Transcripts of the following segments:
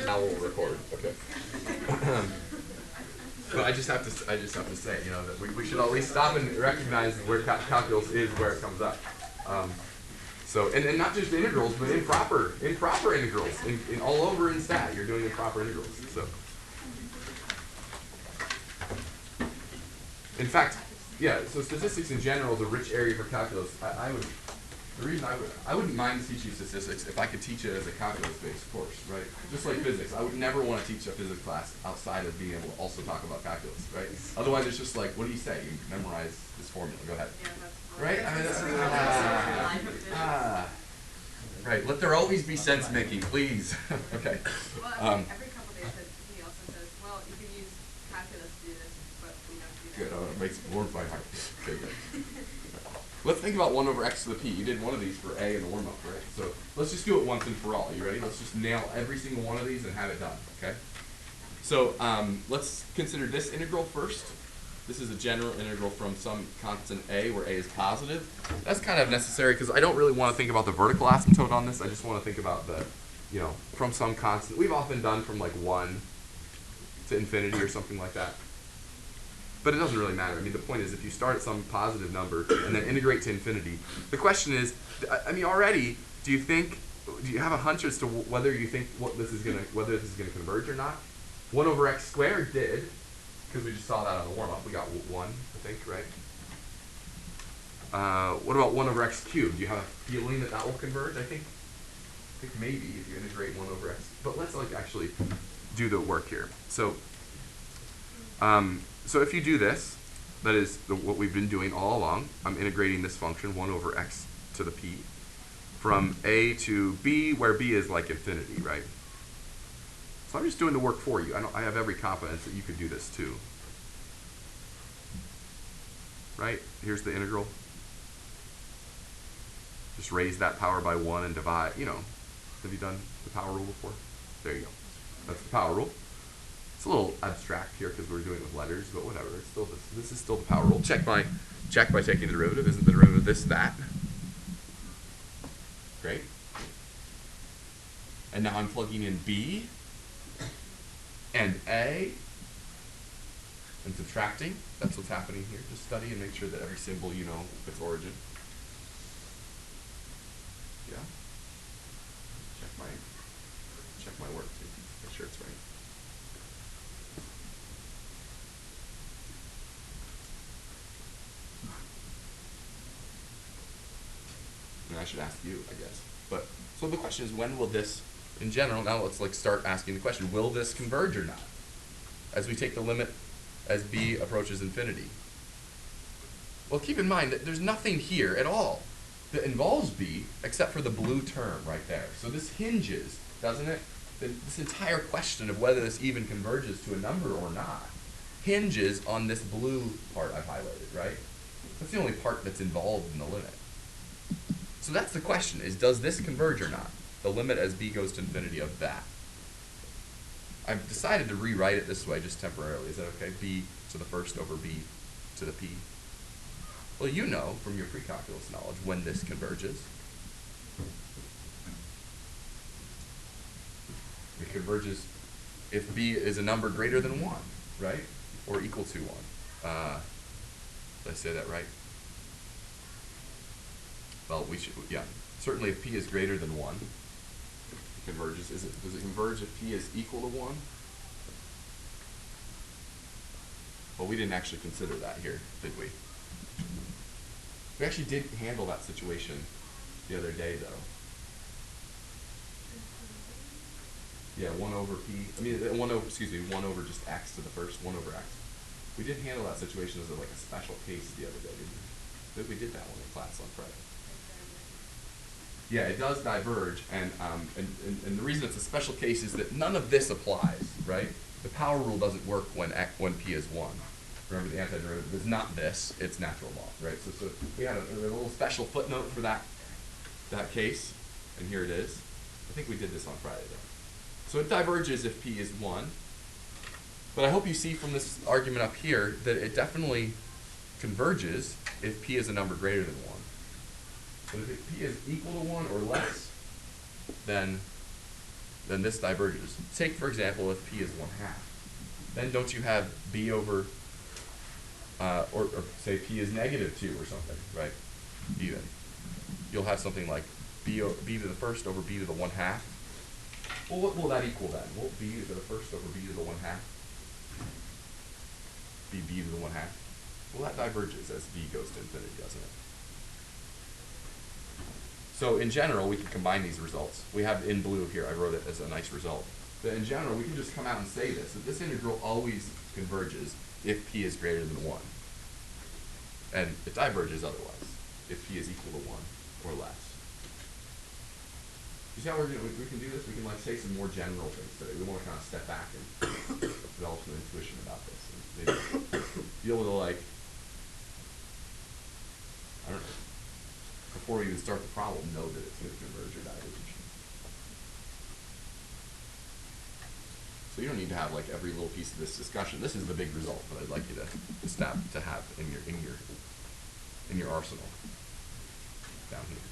Now we'll record. Okay. But I just have to say, you know, that we should at least stop and recognize where calculus is, where it comes up. And not just integrals, but improper integrals, in all over in stat. You're doing improper integrals. So, in fact, yeah. So statistics in general is a rich area for calculus. I wouldn't mind teaching statistics if I could teach it as a calculus-based course, right? Just like physics. I would never want to teach a physics class outside of being able to also talk about calculus, right? Otherwise, it's just like, what do you say? You memorize this formula. Go ahead. Right? Right. Let there always be sense making, please. Okay. Well, every couple days he also says, well, you can use calculus to do this, but we don't do that. Good. It makes it warm my heart. Okay, good. Let's think about 1 over x to the p. You did one of these for a in the warm-up, right? So let's just do it once and for all. You ready? Let's just nail every single one of these and have it done, okay? So let's consider this integral first. This is a general integral from some constant a, where a is positive. That's kind of necessary because I don't really want to think about the vertical asymptote on this. I just want to think about the, you know, from some constant. We've often done from like 1 to infinity or something like that. But it doesn't really matter. I mean, the point is, if you start at some positive number and then integrate to infinity, the question is, I mean, already, do you have a hunch as to whether you think whether this is gonna converge or not? 1 over x squared did, because we just saw that on the warm-up. We got 1, I think, right? What about 1 over x cubed? Do you have a feeling that will converge? I think maybe if you integrate 1 over x. But let's actually do the work here. So. So if you do this, that is what we've been doing all along. I'm integrating this function, 1 over x to the p, from a to b, where b is like infinity, right? So I'm just doing the work for you. I have every confidence that you could do this too. Right? Here's the integral. Just raise that power by 1 and divide, you know. Have you done the power rule before? There you go. That's the power rule. It's a little abstract here because we're doing it with letters, but whatever. It's still this is still the power rule. Check by taking the derivative. Isn't the derivative this, that? Great. And now I'm plugging in b and a and subtracting. That's what's happening here. Just study and make sure that every symbol you know its origin. Yeah. Check my work too. Make sure it's right. And I should ask you, I guess. But so the question is, when will this, in general, now let's start asking the question, will this converge or not? As we take the limit as b approaches infinity. Well, keep in mind that there's nothing here at all that involves b except for the blue term right there. So this hinges, doesn't it? This entire question of whether this even converges to a number or not hinges on this blue part I've highlighted, right? That's the only part that's involved in the limit. So that's the question, is does this converge or not? The limit as b goes to infinity of that. I've decided to rewrite it this way just temporarily. Is that okay? B to the first over b to the p. Well, you know from your pre-calculus knowledge when this converges. It converges if b is a number greater than 1, right? Or equal to 1. Did I say that right? Well, yeah. Certainly if p is greater than 1, it converges. Does it converge if p is equal to 1? Well, we didn't actually consider that here, did we? We actually did handle that situation the other day, though. Yeah, 1 over p, 1 over just x to the first, 1 over x. We did handle that situation as like a special case the other day, didn't we? We did that one in class on Friday. Yeah, it does diverge, and the reason it's a special case is that none of this applies, right? The power rule doesn't work when p is 1. Remember, the antiderivative is not this, it's natural law, right? So we had a little special footnote for that case, and here it is. I think we did this on Friday, though. So it diverges if p is 1, but I hope you see from this argument up here that it definitely converges if p is a number greater than 1. But if p is equal to 1 or less, then then this diverges. Take, for example, if p is 1/2. Then don't you have b over, or say p is -2 or something, right? Even. You'll have something like b to the first over b to the 1/2. Well, what will that equal then? Won't b to the first over b to the 1/2 be b to the 1/2? Well, that diverges as v goes to infinity, doesn't it? So in general, we can combine these results. We have in blue here, I wrote it as a nice result. But in general, we can just come out and say this, that this integral always converges if p is greater than 1. And it diverges otherwise, if p is equal to 1 or less. You see how we can do this? We can like say some more general things today. We want to kind of step back and develop some intuition about this. And maybe be able to like, I don't know, before we even start the problem, know that it's going to converge or diverge. So you don't need to have like every little piece of this discussion. This is the big result that I'd like you to have in your arsenal down here.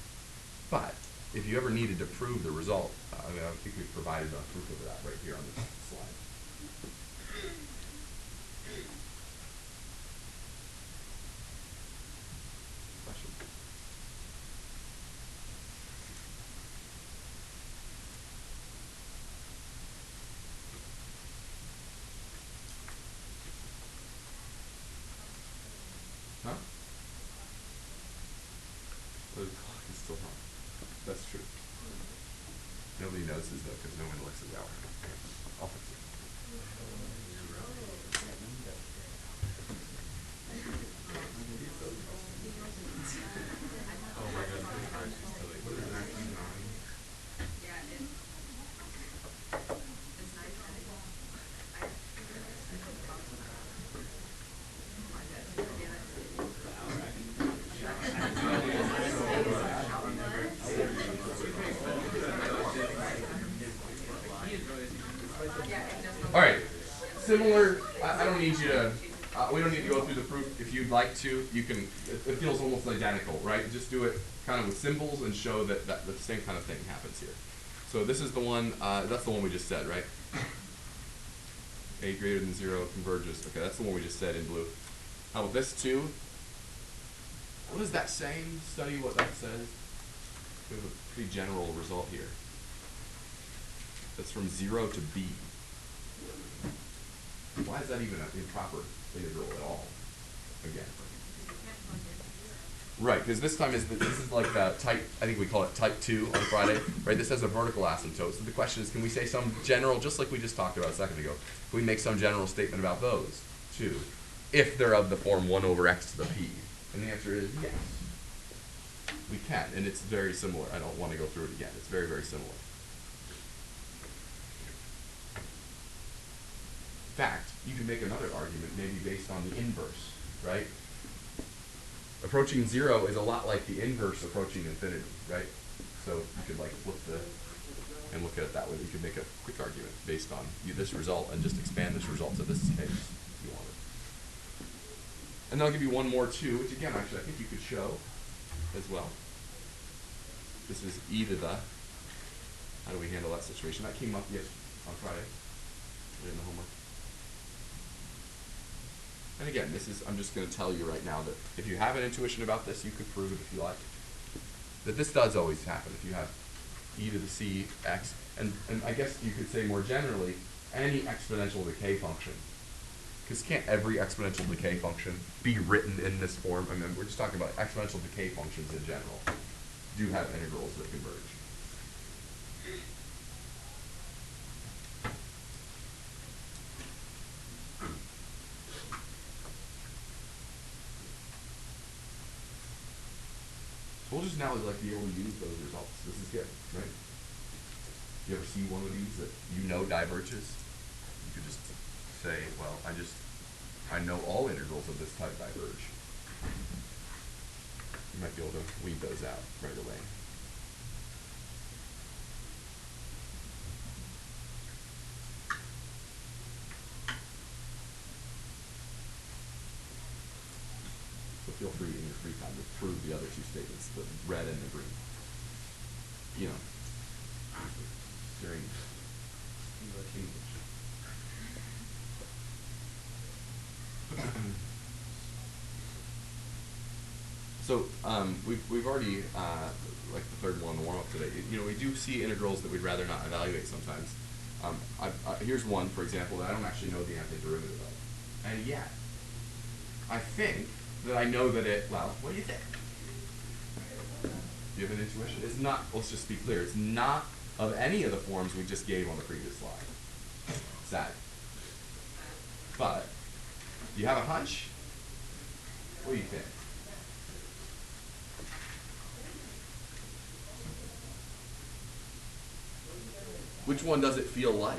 But if you ever needed to prove the result, I think we've provided enough proof of that right here on this slide. Question? Huh? The clock is still on. That's true. Nobody notices though, because no one looks at the hour. I'll fix it. Oh my God! What is 19? Yeah, it's nice. All right. Similar. I don't need you to. We don't need to go through the proof. If you'd like to, you can. It feels almost identical, right? Just do it kind of with symbols and show that the same kind of thing happens here. So this is the one. That's the one we just said, right? A greater than 0 converges. Okay, that's the one we just said in blue. How about this too? What does that saying? Study what that says. We have a pretty general result here. That's from 0 to b. Why is that even an improper integral at all? Again. Right, because this time this is like the type, I think we call it type 2 on Friday, right? This has a vertical asymptote. So the question is, can we say some general, just like we just talked about a second ago, can we make some general statement about those too, if they're of the form 1 over x to the p? And the answer is yes. We can, and it's very similar. I don't want to go through it again. It's very, very similar. In fact, you can make another argument maybe based on the inverse, right? Approaching 0 is a lot like the inverse approaching infinity, right? So you could like flip and look at it that way. You could make a quick argument based on this result and just expand this result to this case if you wanted. And then I'll give you one more too, which again, actually, I think you could show as well. This is e to the, how do we handle that situation? That came up on Friday in the homework. And again, I'm just going to tell you right now that if you have an intuition about this, you could prove it if you like. That this does always happen if you have e to the c x, and I guess you could say more generally, any exponential decay function. Because can't every exponential decay function be written in this form? I mean, we're just talking about exponential decay functions in general. Do have integrals that converge. So we'll just now like be able to use those results. This is good, right? You ever see one of these that you know diverges? You could just say, well, I know all integrals of this type diverge. You might be able to weed those out right away. So feel free in your free time to prove the other two statements, the red and the green. You know, during So we've already like the third one, the warm up today. You know, we do see integrals that we'd rather not evaluate sometimes. Here's one, for example, that I don't actually know the antiderivative of, and yet I think that I know that it. Well, what do you think? Do you have an intuition? It's not. Let's just be clear. It's not of any of the forms we just gave on the previous slide. Sad. But do you have a hunch? What do you think? Which one does it feel like?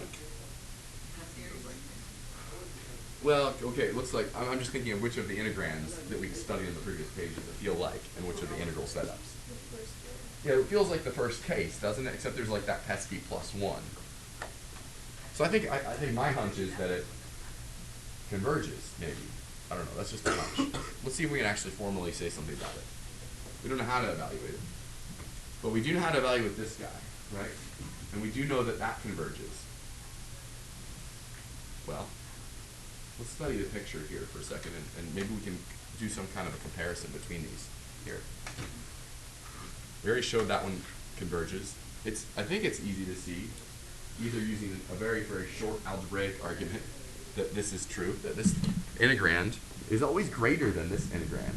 Well, okay, it looks like, I'm just thinking of which of the integrands that we studied in the previous pages it feel like, and which of the integral setups. Yeah, it feels like the first case, doesn't it? Except there's like that pesky +1. So I think my hunch is that it converges, maybe. I don't know, that's just a hunch. Let's see if we can actually formally say something about it. We don't know how to evaluate it. But we do know how to evaluate this guy, right? And we do know that that converges. Well, let's study the picture here for a second, and maybe we can do some kind of a comparison between these here. We already showed that one converges. I think it's easy to see, either using a very, very short algebraic argument, that this is true, that this integrand is always greater than this integrand.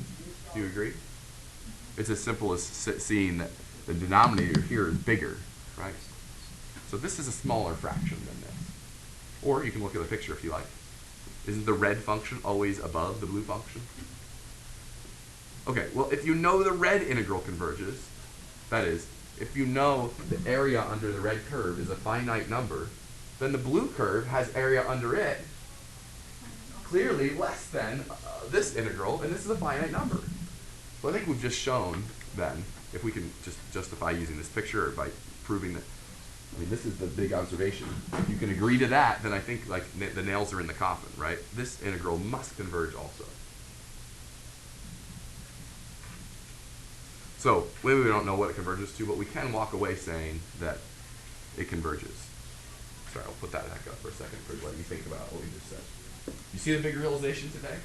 Do you agree? It's as simple as seeing that the denominator here is bigger, right? So this is a smaller fraction than this. Or you can look at the picture if you like. Isn't the red function always above the blue function? Okay, well, if you know the red integral converges, that is, if you know the area under the red curve is a finite number, then the blue curve has area under it clearly less than this integral, and this is a finite number. So I think we've just shown then, if we can just justify using this picture by proving that, I mean, this is the big observation. If you can agree to that, then I think like the nails are in the coffin, right? This integral must converge also. So maybe we don't know what it converges to, but we can walk away saying that it converges. Sorry, I'll put that back up for a second for what you think about what we just said. You see the big realization today?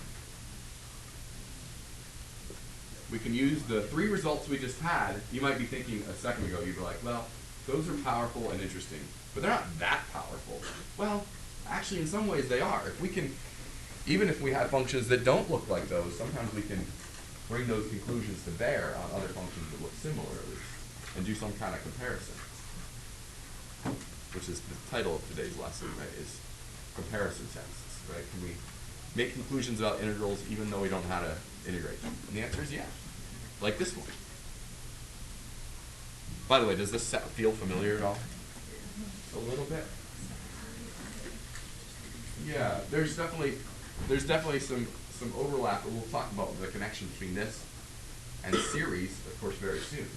We can use the three results we just had. You might be thinking a second ago, you'd be like, well, those are powerful and interesting, but they're not that powerful. Well, actually, in some ways they are. If we can, even if we have functions that don't look like those, sometimes we can bring those conclusions to bear on other functions that look similar, at least, and do some kind of comparison, which is the title of today's lesson, right, is comparison tests, right? Can we make conclusions about integrals even though we don't know how to integrate them? And the answer is yeah, like this one. By the way, does this feel familiar at all? A little bit? Yeah, there's definitely some overlap, and we'll talk about the connection between this and series, of course, very soon.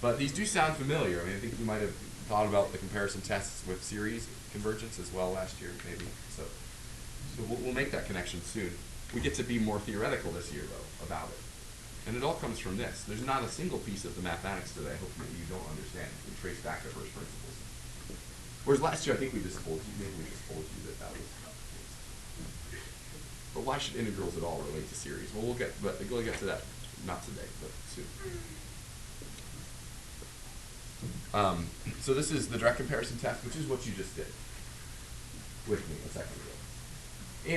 But these do sound familiar. I mean, I think you might have thought about the comparison tests with series convergence as well last year, maybe. So we'll make that connection soon. We get to be more theoretical this year, though, about it. And it all comes from this. There's not a single piece of the mathematics today, hopefully, you don't understand. We trace back to first principles. Whereas last year, I think we just told you, maybe we just told you that was. But why should integrals at all relate to series? Well, we'll get to that, not today, but soon. So this is the direct comparison test, which is what you just did with me a second ago.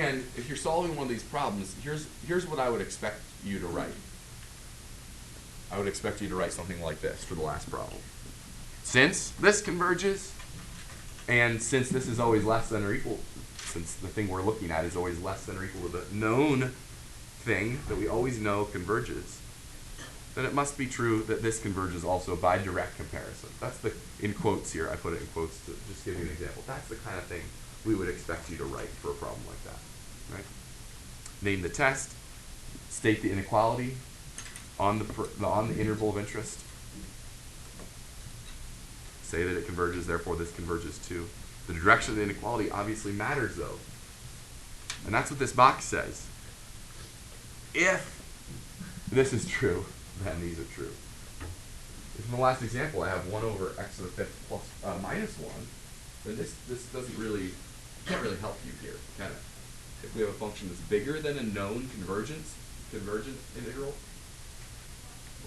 And if you're solving one of these problems, here's what I would expect you to write. I would expect you to write something like this for the last problem. Since this converges, and since this is always less than or equal, since the thing we're looking at is always less than or equal to the known thing that we always know converges, then it must be true that this converges also by direct comparison. That's the, in quotes here, I put it in quotes to just give you an example. That's the kind of thing we would expect you to write for a problem like that, right? Name the test, state the inequality on the interval of interest, say that it converges, therefore this converges too. The direction of the inequality obviously matters though. And that's what this box says. If this is true, then these are true. If in the last example I have 1 over x to the 5th plus minus 1, then this doesn't really, can't really help you here, can it? If we have a function that's bigger than a known convergent integral,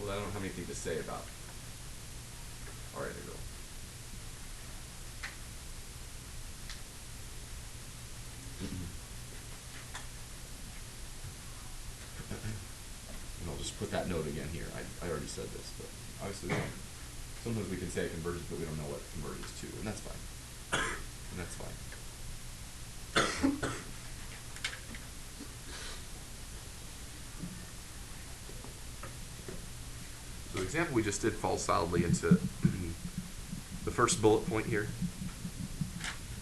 Well, I don't have anything to say about our integral. And I'll just put that note again here. I already said this, but obviously we don't. Sometimes we can say it converges, but we don't know what it converges to, and that's fine. And that's fine. So the example we just did falls solidly into the first bullet point here.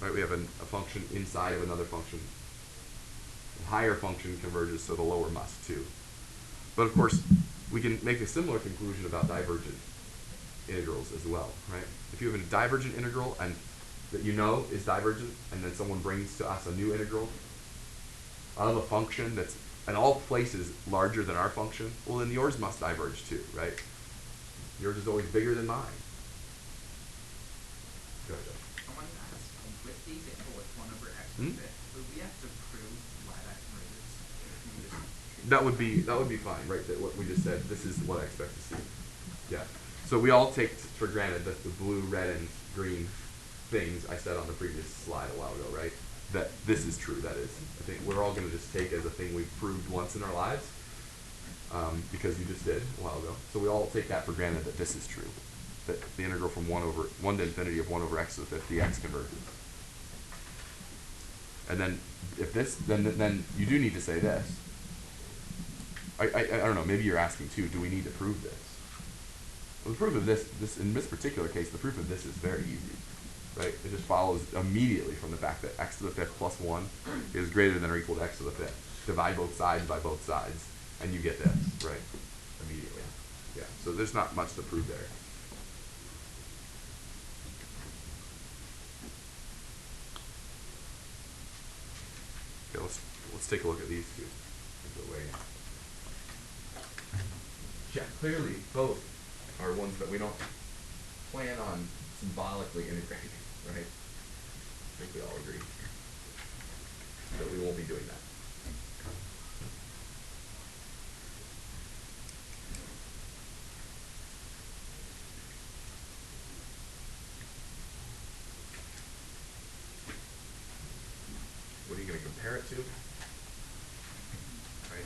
Right, we have a function inside of another function. The higher function converges, so the lower must too. But of course, we can make a similar conclusion about divergent integrals as well, right? If you have a divergent integral and that you know is divergent, and then someone brings to us a new integral out of a function that's in all places larger than our function, well then yours must diverge too, right? Yours is always bigger than mine. Go ahead, Josh. I wanted to ask, with these equal with 1 over x Hmm? with it, would we have to prove why that converges? That would be fine, right? That what we just said. This is what I expect to see. Yeah. So we all take for granted that the blue, red, and green things I said on the previous slide a while ago, right? That this is true. That is, I think we're all going to just take as a thing we've proved once in our lives, because you just did a while ago. So we all take that for granted that this is true. That the integral from 1 to infinity of 1 over x to the 5th dx converges. And then if this, then you do need to say this. I don't know, maybe you're asking too, do we need to prove this? Well, the proof of this in this particular case, the proof of this is very easy, right? It just follows immediately from the fact that x to the 5th plus 1 is greater than or equal to x to the 5th. Divide both sides by both sides, and you get this, right? Immediately. Yeah, so there's not much to prove there. Okay, let's take a look at these two. Yeah, clearly both are ones that we don't plan on symbolically integrating, right? I think we all agree that we won't be doing that. What are you going to compare it to? Right?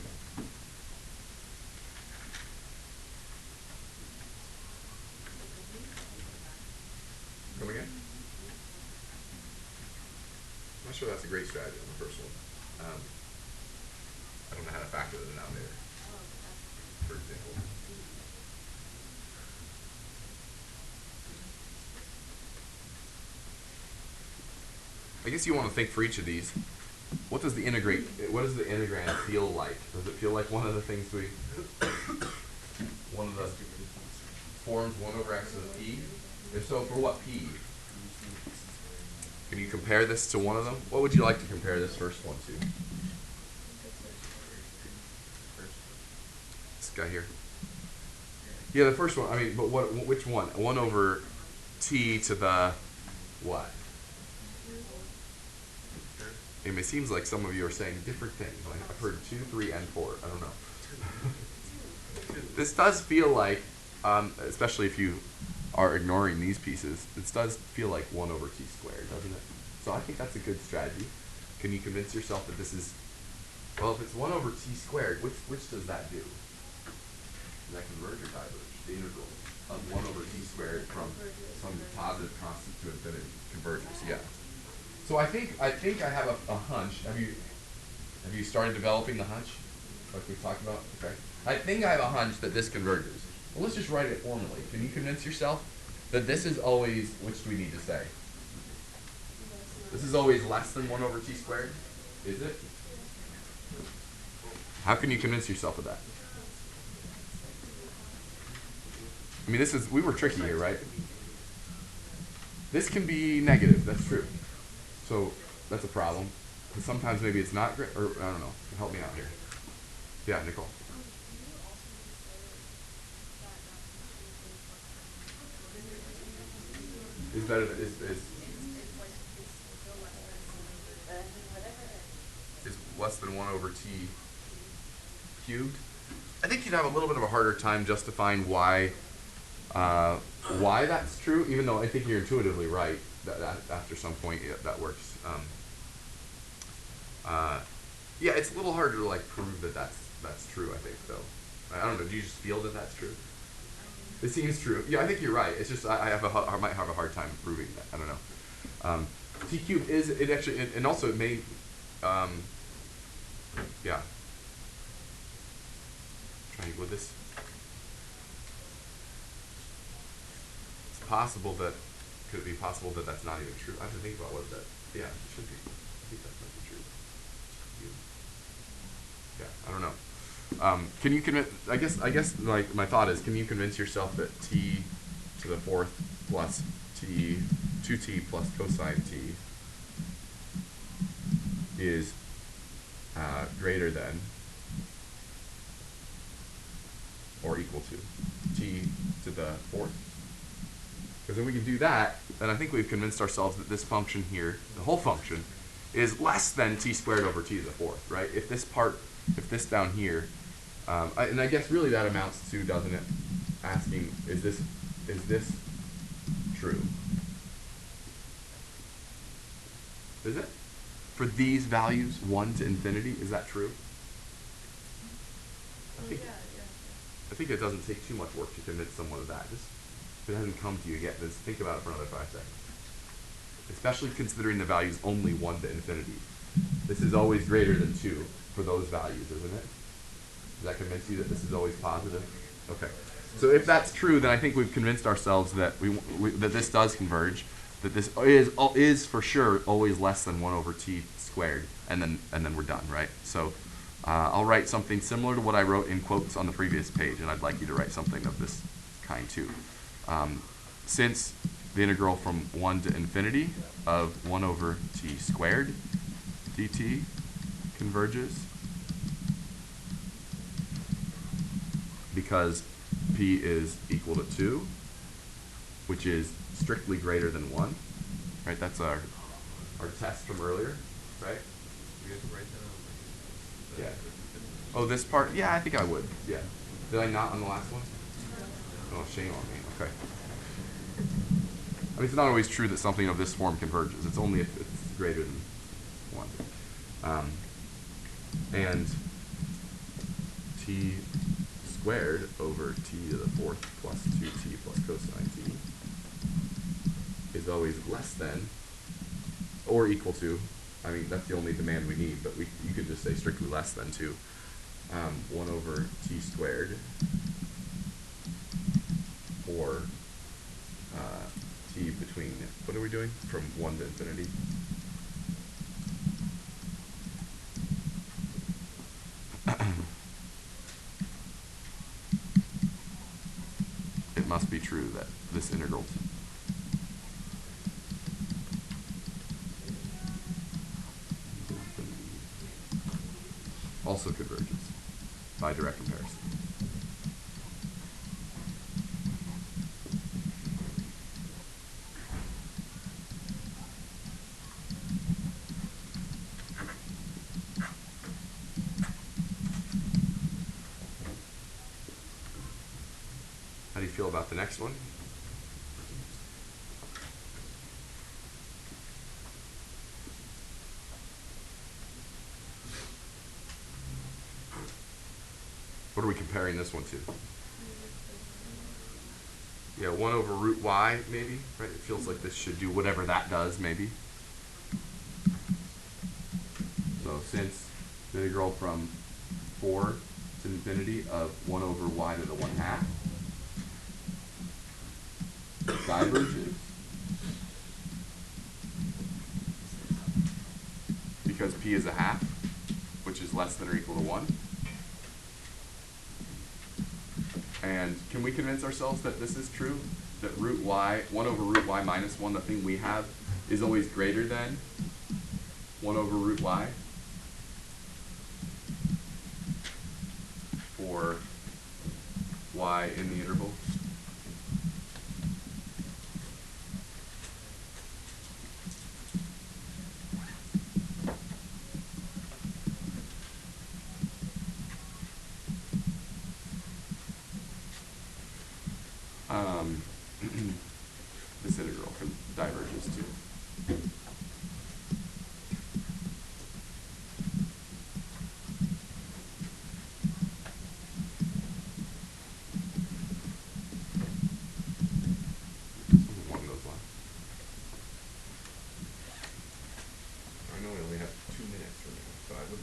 Come again? I'm not sure that's a great strategy on the first one. I don't know how to factor the denominator, for example. I guess you want to think for each of these. What does the integrand feel like? Does it feel like one of the things one of the forms 1 over x to the p? If so, for what p? Can you compare this to one of them? What would you like to compare this first one to? This guy here. Yeah, the first one. I mean, but which one? 1 over t to the what? I mean, it seems like some of you are saying different things. Like I've heard 2, 3, and 4. I don't know. This does feel like, especially if you are ignoring these pieces, this does feel like 1 over t squared, doesn't it? So I think that's a good strategy. Can you convince yourself that this is, well, if it's 1 over t squared, which does that do? Does that converge or diverge? The integral of 1 over t squared from some positive constant to infinity converges, yeah. So I think I have a hunch. Have you started developing the hunch, like we talked about? Okay. I think I have a hunch that this converges. Well, let's just write it formally. Can you convince yourself that this is always, which do we need to say? This is always less than 1 over t squared? Is it? How can you convince yourself of that? I mean, we were tricky here, right? This can be negative, that's true. So that's a problem. And sometimes maybe it's not great, or I don't know. Help me out here. Yeah, Nicole. Is better than is less than 1 over t cubed. I think you'd have a little bit of a harder time justifying why that's true, even though I think you're intuitively right that after some point that works. Yeah, it's a little harder to like prove that that's true. I think though. I don't know. Do you just feel that that's true? It seems true. Yeah, I think you're right. It's just I might have a hard time proving that. I don't know. T cubed is it actually, and also it may, yeah. Trying with this. It's possible that could it be possible that that's not even true? I have to think about what that. Yeah, it should be. I think that might be true. Yeah, I don't know. Can you convince? I guess like my thought is, can you convince yourself that t to the fourth plus t 2t plus cosine t is greater than or equal to t to the fourth? Because if we can do that, then I think we've convinced ourselves that this function here, the whole function, is less than t squared over t to the fourth, right? If this down here, and I guess really that amounts to, doesn't it, asking, is this true? Is it? For these values, 1 to infinity, is that true? I think it doesn't take too much work to convince someone of that. Just, if it hasn't come to you yet, just think about it for another 5 seconds. Especially considering the values only 1 to infinity. This is always greater than 2 for those values, isn't it? Does that convince you that this is always positive? Okay. So if that's true, then I think we've convinced ourselves that that this does converge, that this is for sure always less than 1 over t squared, and then we're done, right? So I'll write something similar to what I wrote in quotes on the previous page, and I'd like you to write something of this kind too. Since the integral from 1 to infinity of 1 over t squared dt converges because p is equal to 2, which is strictly greater than 1, right? That's our test from earlier, right? Yeah. Oh, this part? Yeah, I think I would. Yeah. Did I not on the last one? Oh, shame on me. Okay. I mean, it's not always true that something of this form converges. It's only if it's greater than 1. And t squared over t to the fourth plus 2t plus cosine t is always less than or equal to, I mean, that's the only demand we need, but you could just say strictly less than 2. 1 over t squared or t between, what are we doing? From 1 to infinity. It must be true that this integral also converges by direct comparison. How do you feel about the next one? What are we comparing this one to? Yeah, 1 over root y, maybe, right? It feels like this should do whatever that does, maybe. So since the integral from 4 to infinity of 1 over y to the 1/2 diverges because p is a half, which is less than or equal to 1. And can we convince ourselves that this is true? That root y, 1 over root y minus 1, the thing we have, is always greater than 1 over root y for y in the interval?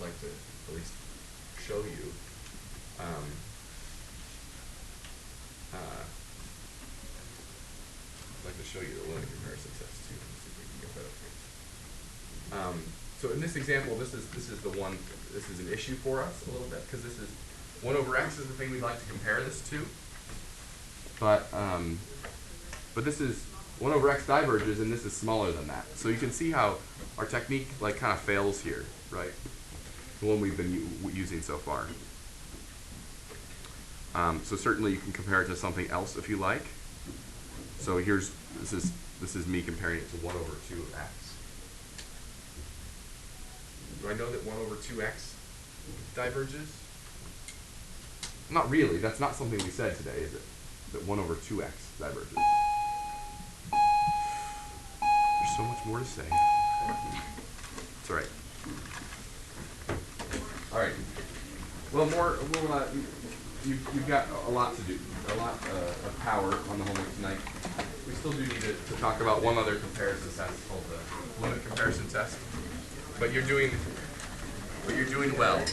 like to at least show you. I'd like to show you the limit comparison test too. Let's see if we can get that up here. So in this example, this is the one. This is an issue for us a little bit because this is 1 over x is the thing we'd like to compare this to. But this is 1 over x diverges, and this is smaller than that. So you can see how our technique like kind of fails here, right? The one we've been using so far. So certainly you can compare it to something else if you like. So this is me comparing it to 1 over 2x. Do I know that 1 over 2x diverges? Not really. That's not something we said today, is it? That 1 over 2x diverges. There's so much more to say. It's all right. All right. Well, you've got a lot to do, a lot of power on the homework tonight. We still do need to talk about one other comparison test called the limit comparison test. But you're doing well.